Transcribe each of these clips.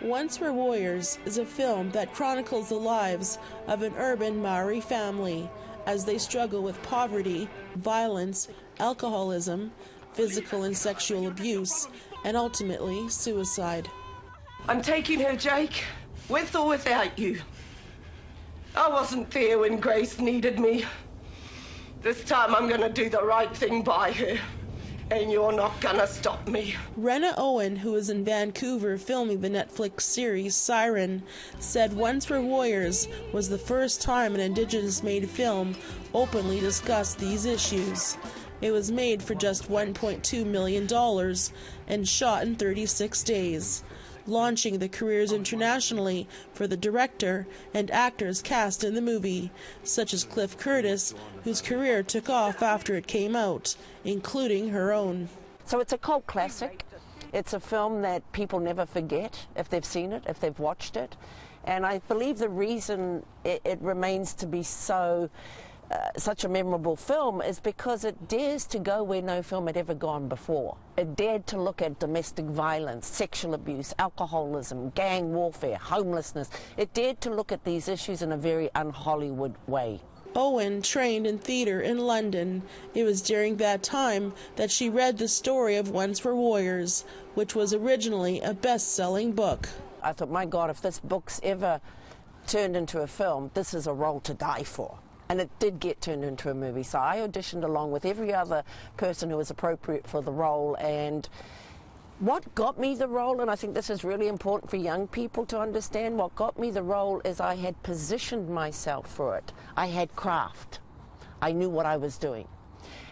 Once Were Warriors is a film that chronicles the lives of an urban Maori family as they struggle with poverty, violence, alcoholism, physical and sexual abuse, and ultimately suicide. I'm taking her, Jake, with or without you. I wasn't there when Grace needed me. This time I'm gonna do the right thing by her. And you're not gonna stop me. Rena Owen, who is in Vancouver filming the Netflix series Siren, said Once Were Warriors was the first time an Indigenous-made film openly discussed these issues. It was made for just $1.2 million and shot in 36 days, launching the careers internationally for the director and actors cast in the movie, such as Cliff Curtis, whose career took off after it came out, including her own. So it's a cult classic. It's a film that people never forget if they've seen it, if they've watched it. And I believe the reason it remains to be such a memorable film is because it dares to go where no film had ever gone before. It dared to look at domestic violence, sexual abuse, alcoholism, gang warfare, homelessness. It dared to look at these issues in a very un-Hollywood way. Owen trained in theatre in London. It was during that time that she read the story of Once Were Warriors, which was originally a best-selling book. I thought, my God, if this book's ever turned into a film, this is a role to die for. And it did get turned into a movie. So I auditioned along with every other person who was appropriate for the role. And what got me the role, and I think this is really important for young people to understand, what got me the role is I had positioned myself for it. I had craft. I knew what I was doing.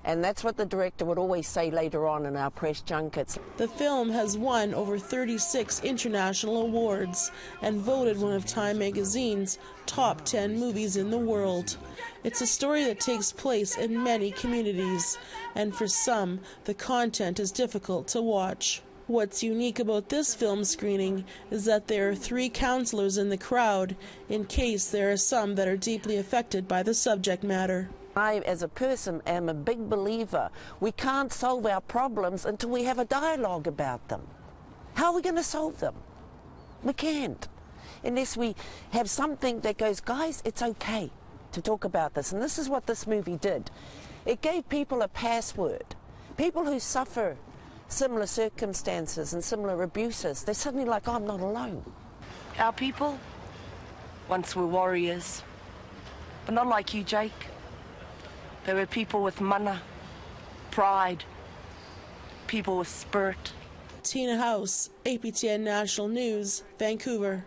And that's what the director would always say later on in our press junkets. The film has won over 36 international awards and voted one of Time magazine's top 10 movies in the world. It's a story that takes place in many communities, and for some, the content is difficult to watch. What's unique about this film screening is that there are 3 counselors in the crowd in case there are some that are deeply affected by the subject matter. I, as a person, am a big believer we can't solve our problems until we have a dialogue about them. How are we going to solve them? We can't. Unless we have something that goes, guys, it's okay to talk about this. And this is what this movie did. It gave people a password. People who suffer similar circumstances and similar abuses, they're suddenly like, oh, I'm not alone. Our people once were warriors, but not like you, Jake. They were people with mana, pride, people with spirit. Tina House, APTN National News, Vancouver.